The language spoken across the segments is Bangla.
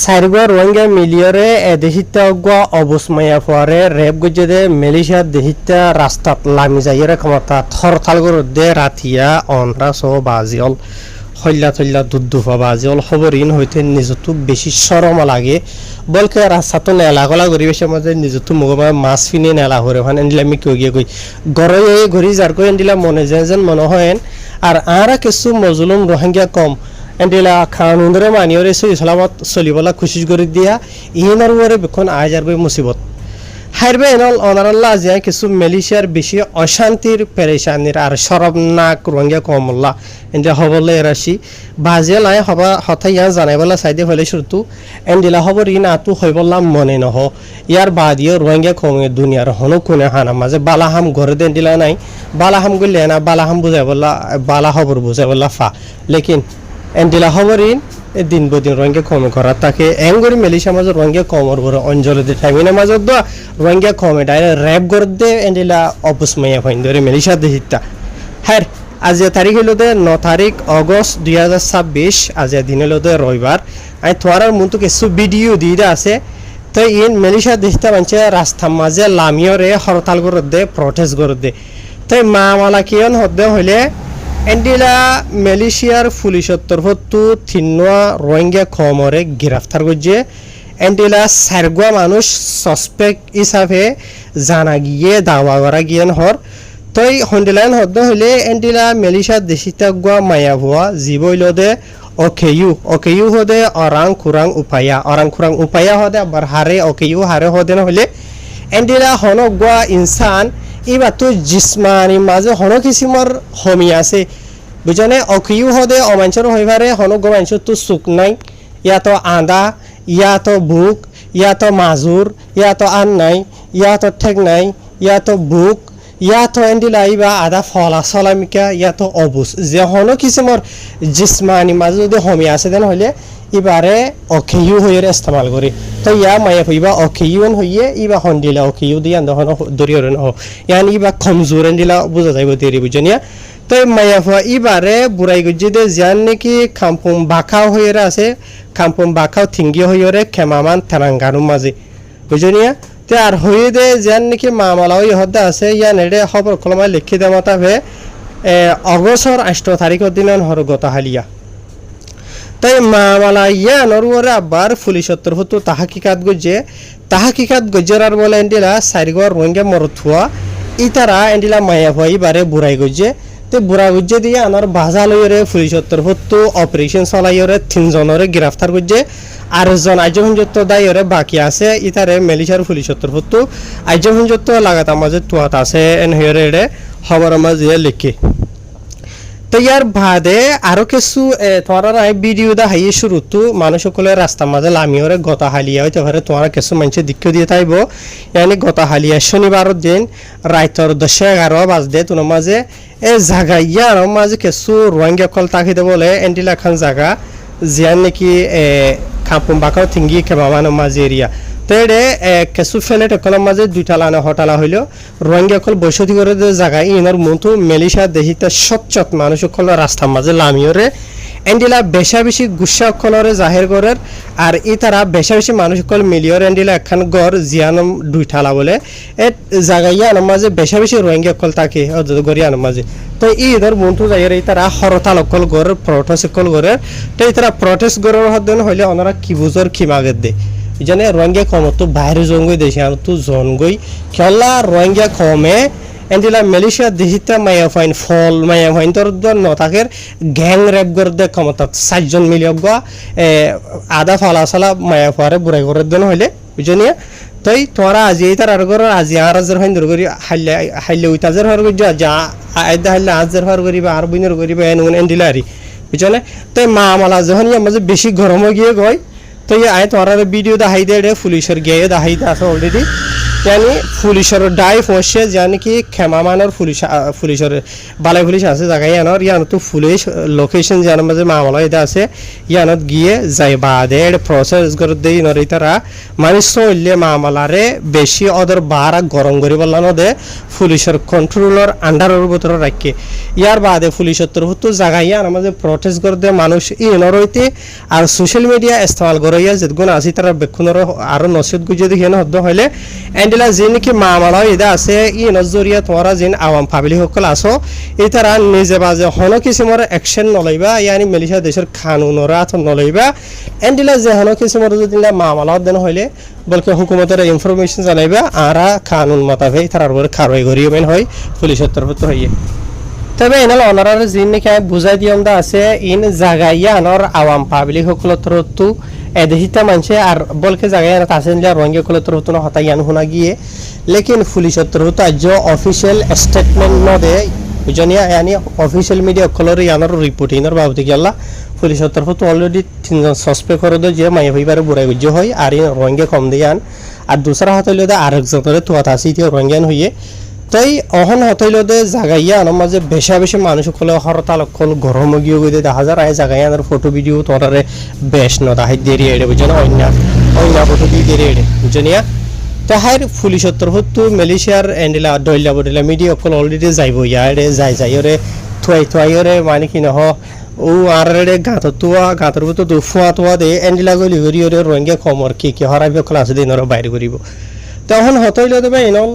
সাইরগো রোহিঙ্গা মিলিয়রে দেহিতা গো অবসমায়া পরে রেপ গজে মালয়েশিয়া দেহিতা রাস্তাত লামি যাইরে ক্ষমতা থরথাল গরদে রাতিয়া অনরা সো বাজিল হল্লা থল্লা দুদ্দুফা বাজিল খবরিন হইতে নিজতো বেশি শরম লাগে বলকে রাস্তাতো নেলা গলা গরিবেশ মাঝে নিজতো মুগমা মাছ ফিনে নেলা হরে ওখানে এন্ডিলামি কই গিয়ে কই গরই এই ঘড়ি যার কই এন্ডিলা মনে যেন মনে হয় আর আরা কিছু মজলুম রোহিঙ্গা কম এন্ডিলা কানুনরে মানিয়রে ইসলামত চলিবলা খুশি করে দিয়া ইনার ওরে বেখন আজার বই মুসিবত হারবে এনল অনারাল্লাহ যায় কিছু মালয়েশিয়ার বেশি অশান্তির পেরেশানির আর শরবনাক রোহিঙ্গা কমল্লা এন্ডিলা হবলে রাশি বাজে লাই হবা হঠাৎ ইয়া জানাইবলা সাইডে হলে শুরু এন্ডিলা হবর ইন আতু হইবলা মনে নহ ইয়ার বাদিও রোহিঙ্গা কমে দুনিয়ার হনো কোনে হানা মাঝে বালাহাম ঘরে দেন দিলা নাই বালাহাম গলে না বালাহাম বুঝাইবলা বালা হবর বুঝাইবলা ফা লেকিন এন্ডিলা হবরিন দিন বদিন রোহিঙ্গা কমে করা তাকে এঙ্গরি মালয়েশিয়া মাঝে রোহিঙ্গা কমর বড় অঞ্চলে দে টাইমিনা মাঝে দো রোহিঙ্গা কমে ডাইরেক্ট র্যাপ করে দে এন্ডিলা অবসমাইয়া হইন ধরে মালয়েশিয়া দেহিতা হ্যাঁ আজ তারিখ হলো দে 9 তারিখ আগস্ট 2026 আজ দিন হলো দে রবিবার আই তোরার মতো কিছু ভিডিও দিয়ে আছে তো ইন মালয়েশিয়া দেহিতা মানছে রাস্তা মাঝে লামিয়রে হরতাল করে দে প্রটেস্ট করে দে তো মামলা কিয়ন হদে হইলে এন্ডিলা মালয়েশিয়ার পুলিশের তরফতো তিনটা রোহিঙ্গা কমরে গ্রেফতার করছে এন্ডিলা সারগোয়া মানুষ সাসপেক্ট হিসাবে জানা গিয়ে দাওয়া করা গিয়েন হর তই হন্ডিলান হদ্দ হইলে এন্ডিলা মালয়েশিয়া দেশিতা গোয়া মায়া ভুয়া জীবইলদে ওকেইউ হদে অরাং খুরাং উপায়া হদে আবার হারে ওকেইউ হারে হদে না হইলে এন্ডিলা হন গোয়া ইনসান ইবা তো জিসমানি মাঝে হনো কিসিমর হমি আছে বুঝনে অকিউ হদে অমাঞ্চর হইবারে হনো গোমাঞ্চর তো সুখ নাই ইয়া তো আদা ইয়া তো বুক ইয়া তো মাজুর ইয়া তো আন নাই ইয়া তো ঠেক নাই ইয়া তো বুক ইয়া তো এন্ডিলা ইবা আদা ফলা সলামিকা ইয়া তো অবুস যে হনো কিসিমর জিসমানি মাঝে যদি হমি আছে দেন হইলে ইবারে অকেইউ হইয়ের ইস্তেমাল করি তো ইয়া মায়া হইবা অকেইউন হইয়ে ইবা হন্দিলা অকেইউ দিয়া দহন দরিয়র নহ ইয়ান ইবা কমজোর দিলা বুঝা যাইব দেরি বুঝনিয়া তো মায়া হওয়া ইবারে বুড়াই গুজি দে জান নাকি খাম্পুম বাখাও হইয়ের আছে খাম্পুম বাখাও থিঙ্গি হইয়রে খেমামান থানাঙ্গানু মাঝে বুঝনিয়া তো আর হইয়ে দে জান নাকি মামলা ওই হদ্দা আছে ইয়ান এডে খবর কলমা লিখি দে মতাবে অগস্টর 8 তারিখের দিন হর গত হালিয়া তাই মামলা ইয়া নরওয়ারে আবার পুলিশের তরফতো তাহাকিকাত গজ্জেরার বলে এন্ডিলা সাইরগর রোহিঙ্গা মরথুয়া ইতারা এন্ডিলা মায়া হই বারে বুড়াই গজ্জে তে বুড়া গজ্জে দিয়ে আনার বাজা লইরে পুলিশের তরফতো অপারেশন চলাইরে 3 জনরে গ্রেফতার গজ্জে আর জন আইজহঞ্জত দায়রে বাকি আছে ইতারে মালয়েশিয়ার পুলিশের তরফতো আইজহঞ্জত লাগাতা মাঝে তুয়াত আছে এন হেরে খবর মাঝে লিখে তো ইয়ার বাদে আরো কিছু তোমার ভিডিও দা হাইয়ে শুরুতো মানুষ সকলে রাস্তা মাঝে লামিওরে গতা হালিয়া হইতে পারে তোমার কিছু মানুষের দিক্ষ দিয়ে থাকব ইয়ানি গতা হালিয়া শনিবার দিন রাইতর 10-11 বাজে তোমার মাঝে জায়গা ইয়ার মাঝে কিছু রোহিঙ্গা কল তাকিতে বলে এন্ডিলা খান জায়গা জিয়ান নাকি খাম্পুম বাকাও থিঙ্গি খেমামানো মাঝে এরিয়া তো এডে কিছু ফেলেট একলের মাঝে 2টা লানা হটালা হইল রোহিঙ্গা কল বসতি করে জায়গায় ইনার মতো মালয়েশিয়া দেহিতে সচ্চত মানুষ সকল রাস্তার মাঝে লামিওরে এন্ডিলা বেশা বেশি গুসা কলরে জাহের করের আর তারা বেশা বেশি মানুষ সকল মিলিয়র এন্ডিলা একখান গড় জিয়ানম 2টা বলে এ জায়গায় আনার মাঝে বেশা বেশি রোহিঙ্গা কল থাকে গড়ি আনার মাঝে তো ইধর বন্ধু যাইয়ের তারা হরতাল অকল গড় প্রটেস্ট অকল গড়ের তো তারা প্রটেস্ট গড়ের হদ্দেন হইলে ওনারা কি বুঝর কি মাগের দে জানে রোহিঙ্গা কম তো বাইরে জঙ্গই দেশে আর তো জনগই খেলা রোহিঙ্গা কমে এন্ডিলা মালয়েশিয়া দেহিতা মায়া ফাইন তোর নতাকের গ্যাং রেপ করে দে ক্ষমতা 7 জন মিলিয়গ আদা ফালা মায়া ফারে বুড়াই করে দেন হইলে বুঝনিয়া তই তোরা আজি তার আর গর আজি আর হাজার ফাইন ধরে করি হাইলে উই তাজার হর গজ যা আইদা হাইলে হাজার হর করিবা আর বুইনর করিবা এন এন্ডিলারি বুঝনে তই মামলা যখন ইয়া মাঝে বেশি গরম গিয়ে গয় তো আয় তোমার ভিডিও দেখাই দে পুলিশের গিয়ে দেখাই আছে অলরেডি তো yani পুলিশের ডাই ফসে জানি কি ক্ষমামানের পুলিশের বালাই পুলিশ আছে জায়গায় ইয়ানোর ইয়ানো তো পুলিশ লোকেশন জানার মাঝে মামলা এটা আছে ইয়ানত গিয়ে যাই বাদে প্রসেস করে দেই নরে তারা মানুষ চললে মামলারে বেশি ওদের বারা গরম করি বললানো দে পুলিশের কন্ট্রোলের আন্ডারের ভিতরে রাখে ইয়ার বাদে পুলিশের তরফ তো জায়গায় ইয়ার মাঝে প্রটেস্ট করে দে মানুষ ইনর হইতে আর সোশ্যাল মিডিয়া ইস্তেমাল করে ইয়া যেগুলো আছে তারা বেক্ষণের আরো নসিহত গুজে দেখে হদ্দ হইলে এন্ডিলা যে নাকি মামলা এটা আছে ইনর জরিয়া তোমরা যেন আওয়াম পাবলিক সকল আসো এই তারা নিজে বাজে হন কিসিমর অ্যাকশন নলইবা ইয়ানি মালয়েশিয়া দেশের কানুনের আত নলইবা এন্ডিলা যে হন কিসিমর যদি মামলা দেন হইলে বলকে হুকুমতের ইনফরমেশন জানাইবা আর কানুন মোতাবেক তার উপর কারবাই করিয়ে মেন হয় পুলিশের তরফ তো হইয়ে তবে এনাল অনারার জিন নাকি বুঝাই দিয়ম দা আছে ইন জাগাইয়া আনর আওয়াম পাবলিক সকলের তরফ তো এদেহিতা মানছে আর বলকে জায়গায় আছে রঙে সকলের তরফ তো হতাইয়ান হোনা গিয়ে লেকিন পুলিশের তরফ তো আজ অফিসিয়াল স্টেটমেন্ট ন দে বুঝনিয়া ইয়ানি অফিসিয়াল মিডিয়া সকলের ইয়ানোর রিপোর্টিংয়ের বাবদ গিয়াল্লা পুলিশের তরফ তো অলরেডি 3জন সাসপেক্ট করে দে যে মাই হইবারে বুড়াই গুজ্জ হয় আর রঙে কম দিয়ান আর দুসরা হতইল দে আরেকজনের তোয়াত আসি দিয়ে রঙিয়ান হইয়ে তাই অহন হতইল দে জাগাইয়া আনার মাঝে বেশা বেশি মানুষ সকলে হরতাল অকল গরম গিয়ে গিয়ে দেখা যায় আয় জাগাইয়া আনার ফটো ভিডিও তোরারে বেশ ন দাহাই দেরি এড়ে বুঝে না অন্য ফটো দিয়ে দেরি এড়ে বুঝনিয়া তাহার পুলিশের তরফ তো মালয়েশিয়ার এন্ডিলা দইলা বডিলা মিডিয়া অকল অলরেডি যাইব ইয়ারে যাইরে থুয়াইরে মানে কি নহ ও আরে গাঁতর ভিতর ফুয়া দে এন্ডিলা গলি গড়ি রঙে কমর কি হরাইবে অকল আছে দিন বাইরে করিব তখন হতইল দেবে এনল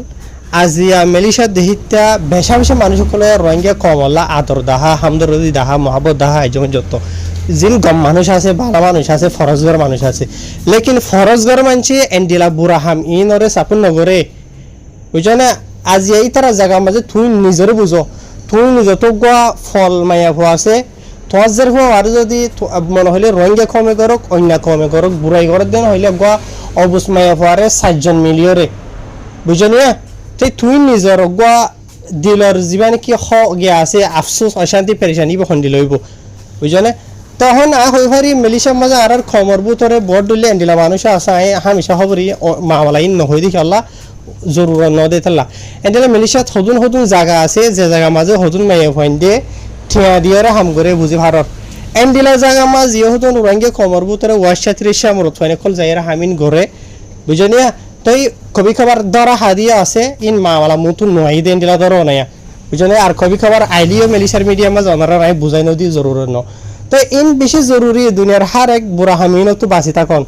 আজিয়া মালয়েশিয়ার দেহিতা বেশা বেশি মানুষ সকলে রঙে কমলা আদর দাহা হামদরদি দাহা মহাবত দাহা এজন যত জিন গম মানুষ আছে ভালো মানুষ আছে ফরজগার মানুষ আছে লেকিন ফরজগার মানছি এন্ডিলা বুড়া হাম ইনরে সাপুন নগরে বুঝো না আজি এই তারা জায়গা মাঝে তুই নিজরে বুঝো তুই নিজ তো গোয়া ফল মাইয়া ভুয়া আছে তোমার যে আর যদি মনে হইলে রঙে কমে করক অন্য কমে করক বুড়াই করার দেন হইলে গোয়া অবুস মাইয়া ভুয়ারে 7জন মিলিয়রে বুঝো না তুই নিজর গোয়া দিলর জীবনে কি গিয়া আছে আফসোস অশান্তি পেরেশানি বখন দিল হইব বুঝো না তখন হই ফারি মালয়েশিয়ার মাঝে আর খমর বুতরে বড় ডুলে এন্ডিলা মানুষ আছে হামিশা খবরই মামলাইন নহই দেখি আল্লাহ জরুর ন দে তাল্লা এন্ডিলা মালয়েশিয়াত হদুন জায়গা আছে যে জায়গা মাঝে হদুন মাইয়া ফাইন দে ঠিয়া দিয়ে হাম করে বুঝি ভারত এন্ডিলা জায়গা মাঝে হদুন রঙে খমর বুতরে ওয়াশা 30 মরত ফাইনে কল যাইরা হামিন ঘরে বুঝনিয়া তাই কবি খবর ধরা হাদিয়া আছে ইন মামলা মুতুন নয় দেন দিলা ধরো না বুঝনে আর কবি খবর আইলিও মালয়েশিয়ার মিডিয়া মাঝে ওনারা রায় বুঝাই নদী জরুর ন তো ইন বেশি জরুরি দুনিয়ার হার এক বুড়া হামিন তো বাঁচি থাকুন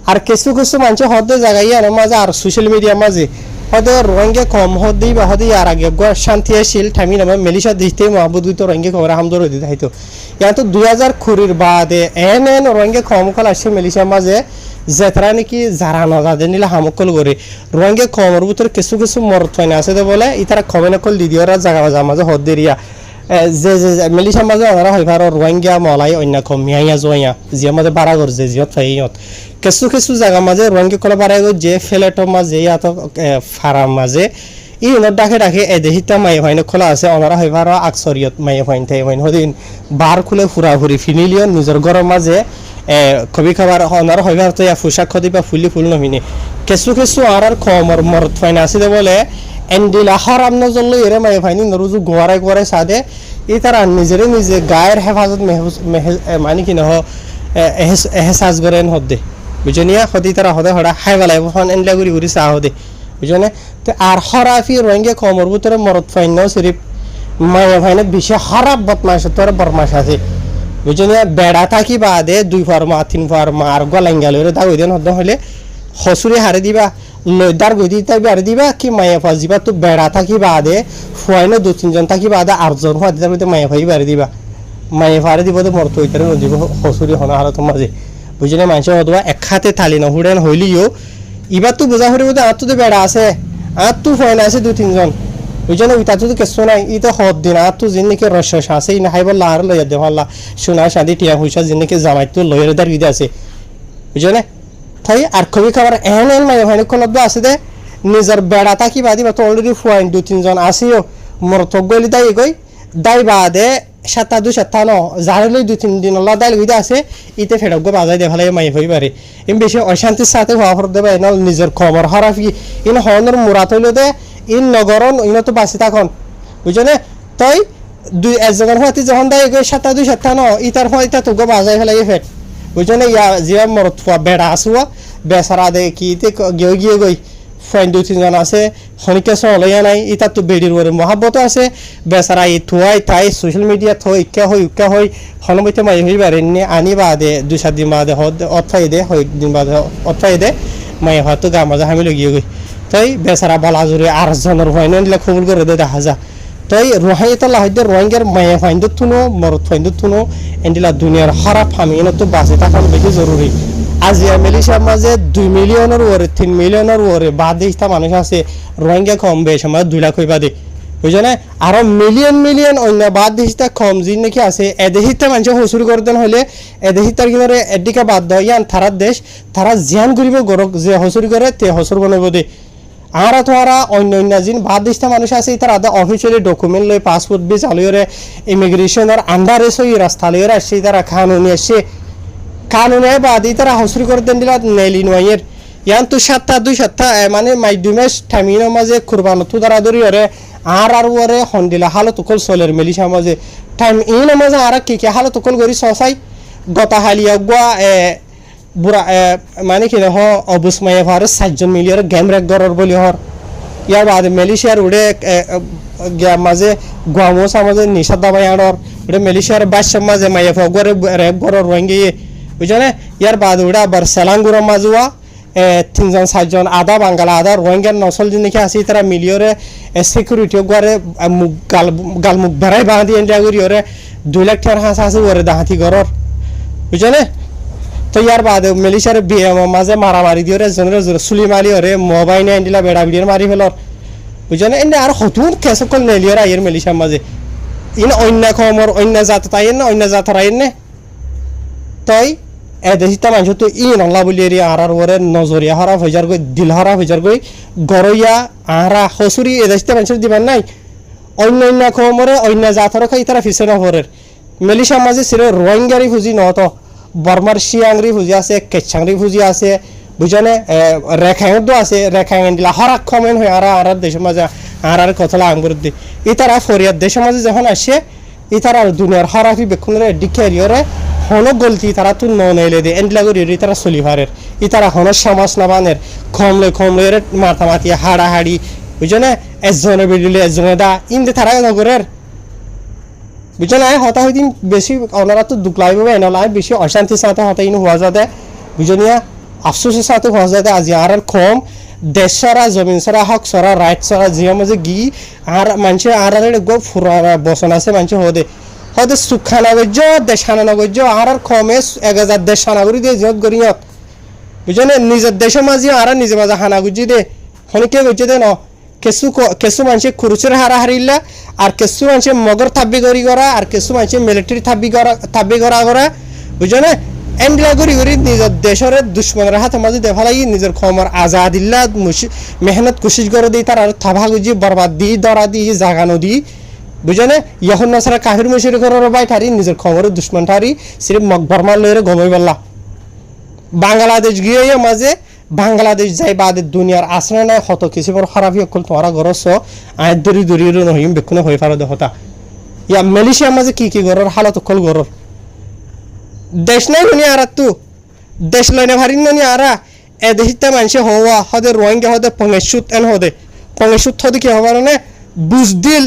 আর কিছু কিছু মানুষ হদে জায়গায় আর মাঝে আর সোশ্যাল মিডিয়া মাঝে হদে রঙে কম হদি বা হদি আর আগে শান্তি আসিল ঠামি নামে মালয়েশিয়া দিতে মহাবুদ তো রঙে খবর হামদর হদি থাইতো ইয়া তো 2020 বাদে এন রঙে কম কল আসছে মালয়েশিয়ার মাঝে যেতরা নাকি যারা নজাদে নিলে হামকল করে রঙে কমর ভিতরে কিছু কিছু মরত হয় না আছে বলে ইতারা কমে নকল দিদিওরা জায়গা মাঝে হদ দেরিয়া যে মালয়েশিয়ার মাঝে ওনারা হইবার রোহিঙ্গা মলাই অন্য কমিয়া জয়া যে মাঝে বাড়া করছে জিয়ত ফাইয়ত কিছু কিছু জায়গা মাঝে রোহিঙ্গা কলা বাড়াই যে ফ্লেটের মাঝে ইয়াত ফার্ম মাঝে ই ইনত ডাকে এদেহিতা মাই হইন খোলা আছে ওনারা হইবার আকসরিয়ত মাই হইন থাই হইন হদিন বার খুলে ফুরাফুরি ফিনিলিয়ন নিজের ঘরের মাঝে কবি খাবার ওনারা হইবার তো পোশাক খদি বা ফুল নমিনে কিছু কিছু আর কমর মরত ফাইন আছে বলে এন্ডিলা হারাম নজল এরে মাই ফাইনি নরুজু গোয়ারাই সাদে ই তারা নিজে গায়ের হেফাজত মানে কি নহ এহসাস করেন হদে বুঝনিয়া হদি তারা হদে হড়া হাই বেলায় ফোন এন্ডলা ঘুরি চা হদে বুঝনে তো আর হরাফি রঙে কমর ভিতরে মরত ফাইন ন সিরিফ মাই ফাইনে বেশি হারাপ বদমাশ তোর বরমাশ আছে বুঝনিয়া বেড়া থাকি বাদে 2 ফার্মা 3 ফার্মা আর গলাঙ্গাল দাগ দেন হদ হলে হসুরি হারে দিবা লইদার গদি তাই হারে দিবা কি মায়া ফাজিবা তো বেড়া থাকি বাদে ফুয়াইনে 2-3 জন থাকি বাদে 8 জন হওয়া দিতে মধ্যে মায়া ফাই বাড়ি দিবা মায়া ফারে দিব তো মরত হইতারে নদীব হসুরি হনা হারত মাঝে বুঝলে মানুষ হদবা এক হাতে থালি না হুড়েন হইলিও এবার তো বোঝা হরিব আর তো বেড়া আছে আর তো ফুয়াইনে আছে 2-3 জন বুঝলে ওইটা তো কিছু নাই ই তো হদ দিন আর তো যিনি নাকি রস আছে ই না হাইবল্লা আর লইয়া দেওয়া আল্লাহ সোনা শাদি টিয়া পয়সা যিনি নাকি জামাই তো লইয়ের দার গিয়ে আছে বুঝলে তাই আর কবি খাবার এন মাই হয় কলব আছে দে নিজের বেড়া থাকি বাদি বা তো অলরেডি ফুয়াইন 2-3 জন আসিও মরত গলি দাই বাদে সাতটা দুই সাতটা ন যারে দুই তিন দিন আল্লাহ দাইল হইতে আছে ইতে ফেরক বাজাই দে ফেলাই মাই হই পারে ইন বেশি অশান্তির সাথে হওয়া ফর দেবে না নিজের খবর হারাফি ইন হনর মুরাত হইল দে ইন নগরন ইন তো বাসি থাকুন বুঝনে তাই দুই একজন হইতে যখন দাই সাতটা দুই সাতটা ন ইতার হইতা তো বাজাই ফেলাই ফেট বুঝনে ইয়া জিয়া মরত বেড়া আসুয়া বেসারা দে কি তে গিয়ে গিয়ে গই ফ্রেন্ড দুই তিনজন আছে খনিকে চলইয়া নাই ইতার তো বেডির ওরে মহাব্বত আছে বেচারা ই থুয়াই তাই সোশ্যাল মিডিয়া থই উক্কা হই হনমইতে মাই হই বারেননি আনি বাদে দুই সাত দিন বাদে অতফাই দে হই দিন বাদে অতফাই দে মাই হয়তো গা মাজা হামি লগিয়ে গই তাই বেচারা বলা জুড়ে আর জনের হয় নিলে খবর করে দে দেখা যা তাই রোহাই তো লাহাইদে রোহিঙ্গার মায়ে ফাইন্দত থুনো মরত ফাইন্দত থুনো এন্ডিলা দুনিয়ার খারাপ ফামিয়ে তো বাঁচে থাকানো বেশি জরুরি আজিয়া মালয়েশিয়ার মাঝে 2 মিলিয়নের ওরে 3 মিলিয়নের ওরে বাদ দিস্তা মানুষ আছে রোহিঙ্গা কম বেশ আমার 2 লাখ হইবা দে বুঝছো না আরো মিলিয়ন অন্য বাদ দিস্তা কম জিন নাকি আছে এদেহিতে মানুষ হসুরি করতেন হলে এদেহিতার কিনারে এদিকে বাদ দেয় ইয়ান থারার দেশ তারা জিয়ান করিব গরক যে হসুরি করে তে হসুর বনাইব দে আর তোরা অন্য জিন বাদ দিস্তা মানুষ আছে তারা আদা অফিসিয়ালি ডকুমেন্ট লই পাসপোর্ট বি চালুরে ইমিগ্রেশনের আন্ডারে সই রাস্তা লইরে আসছে তারা কানুনি আসছে কানুনে বাদি তারা হসরি করে দেন দিলা নেলি নয়ের ইয়ান তো সাতটা দুই সাতটা মানে মাইদুমেশ টাইমিনের মাঝে কুরবান তো তারা ধরি ওরে আর ওরে হন্দিলা হালত কল সোলের মেলিশা মাঝে টাইম ইন মাঝে আর কি হালত কল গরি সসাই গতা হালিয়া গোয়া বুড়া মানে কি হ অবুসমায়ে ভারে 7 মিলিয়ন গেম রেক গরর বলি হর ইয়ার বাদে মালয়েশিয়ার উড়ে মাঝে গোয়ামো সমাজে নিষাদ দাবাই আড়র উড়ে মালয়েশিয়ার বাদশা মাঝে মায়ে ফগরে রেপ গরর রঙ্গিয়ে বুঝলে ইয়ার বাদ উড়া আবার সেলাঙ্গুর মাজুয়া 3জন 7জন আধা বাঙ্গালা আধা রোহিঙ্গার নসল দিন নাকি আসি তারা মিলিয়রে সিকিউরিটি গরে গাল মুখ বেড়াই বাঁধি এন্ডিয়া করি ওরে 2 লাখ টাকার হাঁস আছে ওরে দাহাতি গরর বুঝলে তো ইয়ার বাদে মালয়েশিয়ার মাঝে মারামারি দিয়ে ওরে জনের চুলি মারি ওরে মোবাইল নিয়ে এন্ডিলা বেড়া বিড়িয়ে মারি ফেলর বুঝলে এনে আর হতুন কেসকল নেলিয়র আইয়ের মালয়েশিয়ার মাঝে ইন অন্য খমর অন্য জাত তাই না অন্য জাত রাই নে তাই এদেশিতা মানুষ তো ই নংলা বলি এরি আর ওরে নজরিয়া হরা হইজার গই দিল হরা হইজার গই গরইয়া আরা হসুরি এদেশিতা মানুষের দিবেন নাই অন্য খমরে অন্য জাতর খাই তারা ফিসে নহরের মালয়েশিয়ার মাঝে ছিল রোহিঙ্গারি ফুজি নত বর্মার শিয়াংরি ফুজি আছে কেচাংরি ফুজি আছে বুঝনে রেখাং তো আছে রেখাং দিলা হরা কমেন হই আর দেশের মাঝে আর কথালা আঙ্গুর দি ইতারা ফরিয়াদ দেশের মাঝে যখন আসে ইতারা দুনিয়ার হরাফি বেকুনরে ডিকেরিয়রে হন গলতি তারা তো নইলে দে এন্ডলা করি তারা সলিভারের ইতারা হন সমাজ নাবানের খমলে মাথামাতি হাড়াহাড়ি বুঝনে একজনে বিডিলে একজনে দা ইন্দে তারা নগরের বুঝনে হতা হইদিন বেশি ওনারা তো দুঃখ লাগবে এনলাই বেশি অশান্তির সাথে হতা ইন হওয়া যাতে বুঝনিয়া আফসোসের সাথে হওয়া যাতে আজি আর কম দেশ সারা জমিন সারা হক সারা রাইট সারা জিয়া মাঝে গি আর মানুষে আর গো ফুরা বসন আছে মানুষ হদে হয়তো সুখানা গজ্য দেশানা নগজ্য আর কমে 1000 দেশ হানাগুড়ি দিয়ে জিয়ত গরিয়ত বুঝলেন নিজের দেশের মাঝে আর নিজের মাঝে হানা গুজি দে হনিকে গজ্য দে ন কেসু মানুষে খুরুচের হারা হারিলা আর কেসু মানুষে মগর থাব্বি করা আর কেসু মানুষে মিলিটারি থাব্বি করা বুঝলেন এন্ডলা করি নিজের দেশের দুশ্মনের হাতে মাঝে দেখালাই নিজের খমর আজাদিল্লা মেহনত কোশিশ করে দিই তার আর থাবা গুজি বরবাদ দি দরা দি জাগানো দি বুঝনে ইহন নাসারা কাহির মশির করার বাই ঠারি নিজের খবরের দুশ্মন ঠারি সিরিফ মকবরমাল লইরে গমই বললা বাংলাদেশ গিয়ে মাঝে বাংলাদেশ যাই বাদে দুনিয়ার আসনে নাই হত কিছু বড় খারাপই অকল তোমারা গরস আয় দরি নহিম বেকুনে হয়ে পারো দেহতা ইয়া মালয়েশিয়ার মাঝে কি গরর হালত অকল গরর দেশ নাই নি আর তু দেশ লইনে ভারিন নি আরা এ দেশিতে মানুষে হওয়া হদে রোহিঙ্গা হদে পঙ্গেশুত এন হদে পঙ্গেশুত হদে কি হবার না বুঝদিল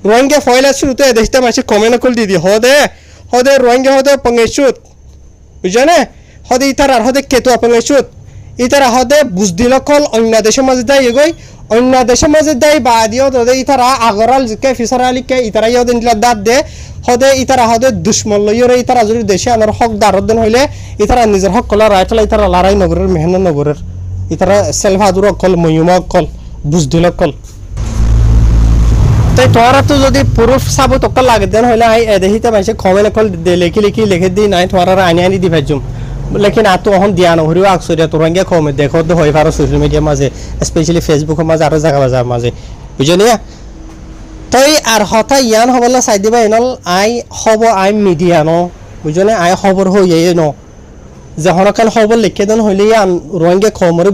রোহিঙ্গা ফয়লা শুরুতে দেশটা মানুষ কমে নকল দিদি হদে রোহিঙ্গা হদে পঙ্গেশুত বুঝনে হদে ইতার আর হদে কেতুয়া পঙ্গেশুত ইতারা হদে বুঝদিল কল অন্য দেশের মাঝে দেয় এগোই অন্য দেশের মাঝে দেয় বা দিও হদে ইতারা আগরাল কে ফিসার আলীকে ইতারা ইয়দে দিলা দাঁত দে হদে ইতারা হদে দুশ্মন লইরে ইতারা যদি দেশে আনার হক দারদেন হইলে ইতারা নিজের হক কলা রাইটলা ইতারা লড়াই নগরের মেহনত নগরের ইতারা সেলভাদুর কল ময়ুমা কল বুঝদিল কল তাই তোরা তো যদি প্রুফ সাবত অকল লাগে দেন হইলে আই এদেহিতে মানুষ কমে নকল লিখি লিখে দিই নাই তোরা আনি দি ভাজুম লেকিন আর তো এখন দিয়া নহরিও আকসরিয়া তোরাঙ্গিয়া কমে দেখো তো হয়ে পারো সোশ্যাল মিডিয়ার মাঝে স্পেশালি ফেসবুকের মাঝে আরো জায়গা বাজার মাঝে বুঝলি তই আর হতা ইয়ান হবলা চাই দিবা এনল আই হব আই মিডিয়া ন বুঝনে আই খবর হইয়ে ন যে হনকান খবর লিখে দেন হইলে আন রোহিঙ্গা খবরে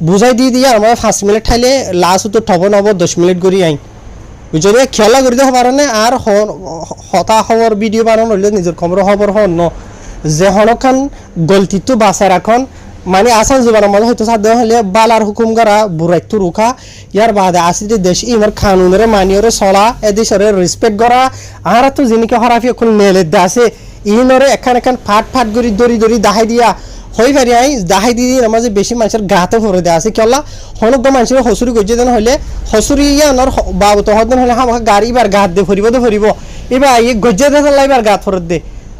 বুঝাই দিয়ে আমার 5 মিনিট ঠাইলে লাস্ট তো ঠব নব 10 মিনিট করি আই বুঝলে খেলা করি দেওয়া পারে না আর হতা খবর ভিডিও বানানো হইলে নিজের খবর হন ন যে হনকান গলতিটো বাঁচায় রাখন মানে আসাম জুবানের মধ্যে হয়তো সাধ্য হলে বালার হুকুম করা বুড়াইতো রুখা ইয়ার বাদে আসিতে দেশ ইমার কানুনের মানিয়রে চলা এদেশরে রেসপেক্ট করা আর তো যিনিকে হরাফি এখন নেলের আছে ইনরে এখান ফাট করে দড়ি দাহাই দিয়া হই পারি আই দাহাই দিয়ে আমাদের বেশি মানুষের গাতে ভরে দেওয়া আছে কেলা হনক মানুষের হসুরি গজ্জে দেন হইলে হসুরি ইয়ানোর বাবু তো হদেন হলে আমাকে গাড়ি এবার গাত দিয়ে ফুরিব এবার এই গজ্জে দিয়ে এবার গাত ফরত দে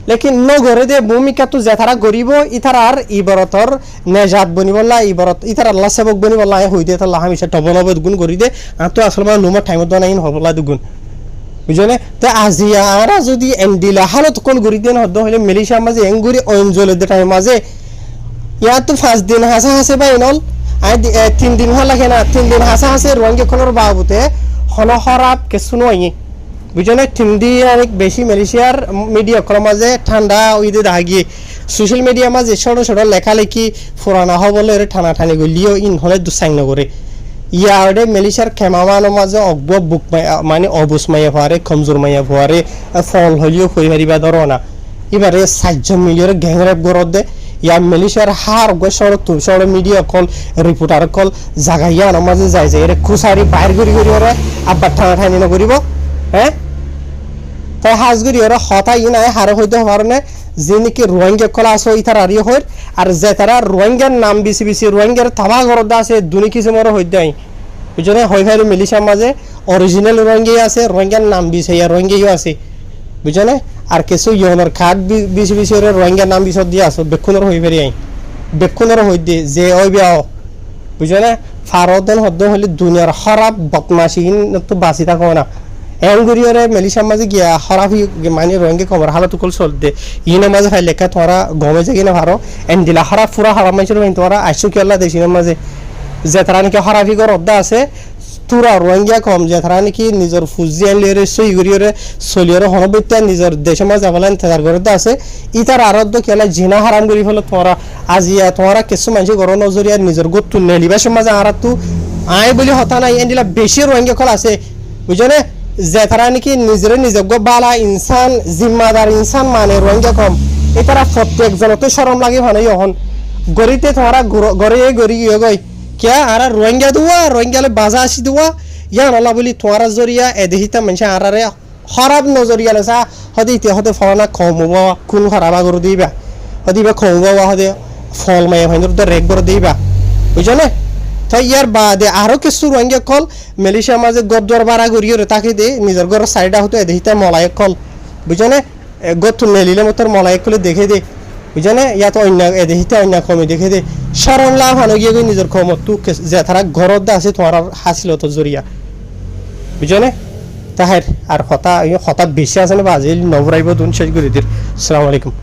লেকিন নগরে দে ভূমিকা তো যেথারা গরিব ইথার আর ইবরতর নেজাত বনিবল্লা ইবরত ইথার আল্লাহ সেবক বনিবল্লা হই দে তাল্লাহ হামিশা টবনব গুণ করি দে আর তো আসলে লুমার টাইমত বানাইন হবলা দুগুণ বুঝলে তো আজিয়া আরা যদি এন্ডিলা হালত কোন গরি দেন হদ হইলে মেলিশা মাঝে এঙ্গুরি অঞ্জলে দে টাইম মাঝে ইয়া তো 5 দিন হাসে বাই নল আই 3 দিন হল লাগে না 3 দিন হাসে রোহিঙ্গা কোনর বাবুতে হন খরাব কিছু নয় বুঝলে 3 দিন অনেক বেশি মালয়েশিয়ার মিডিয়া কর মাঝে ঠান্ডা ওইদে দাগিয়ে সোশ্যাল মিডিয়া মাঝে ছোট লেখালেখি ফুরানা হবলে ঠানি গলিও ইন হলে দুসাং নগরে ইয়ারে মালয়েশিয়ার খেমামানো মাঝে অগব বুক মানে অবুস মাইয়া ফারে কমজোর মাইয়া ফারে ফল হলিও কই হারিবা ধরনা এবারে 7 মিলিয়ন গ্যাংরেপ গরদ দে ইয়া মালয়েশিয়ার হার গো সড়ক মিডিয়া কল রিপোর্টার কল জাগাইয়া মাঝে যায় এরে খুসারি বাইর করি ওরে আব্বা ঠানি না করিব হ্যাঁ তাই হাজগুড়ি ওরা হতাই নাই হারে হইতে পারে যিনিকি রোহিঙ্গা কলা আছে ইথার আরিয়ে হই আর যে তারা রোহিঙ্গার নাম বেশি রোহিঙ্গার থাবা ঘরত আছে দুনি কিছু মরে হইতে আই বুঝলে হই ভাই মিলিশার মাঝে অরিজিনাল রোহিঙ্গাই আছে রোহিঙ্গার নাম বেশি রোহিঙ্গাইও আছে বুঝলে আর কিছু ইয়নের খাট বেশি রোহিঙ্গার নাম বিশদ দিয়ে আছে বেক্ষুনের হই পারি আই বেক্ষুনের হই দিয়ে যে ওই বিয়াও বুঝলে ফারদেন হদ্দ হইলে দুনিয়ার খারাপ বদমাশিহীন তো বাঁচি থাকো না এঙ্গুরিয়রে মেলিশার মাঝে গিয়া হরাফি মানে রোহিঙ্গা খবর হালত কল চলতে ইনের মাঝে খাই লেখা তোরা গমে যাই না ভারো এন্ডিলা হরাফ পুরা হরাপ মাইছিল তোরা আইসু কেলা দেশিনের মাঝে যে তারা নাকি হরাফি গর অদ্দা আছে তুরা রোহিঙ্গা কম যে তারা নাকি নিজের ফুজি আনলিয়রে সইগুরিয়রে চলিয়রে হনবত্যা নিজের দেশের মাঝে আবার ইন্তজার করতে আছে ইতার আরদ্দ কেলা জিনা হারাম করি ফেলে তোরা আজিয়া তোরা কিছু মানুষ গর নজরিয়া নিজের গোত্তু নেলিবাসের মাঝে আর তু আয় বলি হতা নাই এন্ডিলা বেশি রোহিঙ্গা কল আছে বুঝলে যে তারা নাকি নিজের বালা ইনসান জিম্মাদার ইনসান মানে রোহিঙ্গা কম এটারা প্রত্যেকজনকে শরম লাগে ভালো এখন গরিতে তোরা গড়ি গই কে আর রোহিঙ্গা রোহিঙ্গালে বাজা আসি দেওয়া ইয়া নলা বলি তোরা জরিয়া এদেহিতা মানুষ আরারে খারাপ নজরিয়া লেসা হতে ফলনা কম হবা কোন খারাপ করে দিবা হদিবা কম হবা হদে ফল মাইয়া ভাই রেক করে দিবা বুঝলে তাই ইয়ার বাদে আরো কিছু রোহিঙ্গা কল মালয়েশিয়ার মাঝে গদ্দর বাড়া গড়িয়ে তাকে দে নিজের ঘরের সাইডা হতো এদিকে মলায়ক কল বুঝনে গত নেলিলে মতোর মলায়ক কলে দেখে দে বুঝনে ইয়াত অন্য এদিকে অন্য কমে দেখে দে সরম লাভ হানো গিয়ে নিজের কমত তু যে তারা ঘরত আছে তোমার হাসিল তো জরিয়া বুঝনে তাহের আর হতা বেশি আছে না বাজে নবরাইব দুন শেষ করে দির আসসালামু আলাইকুম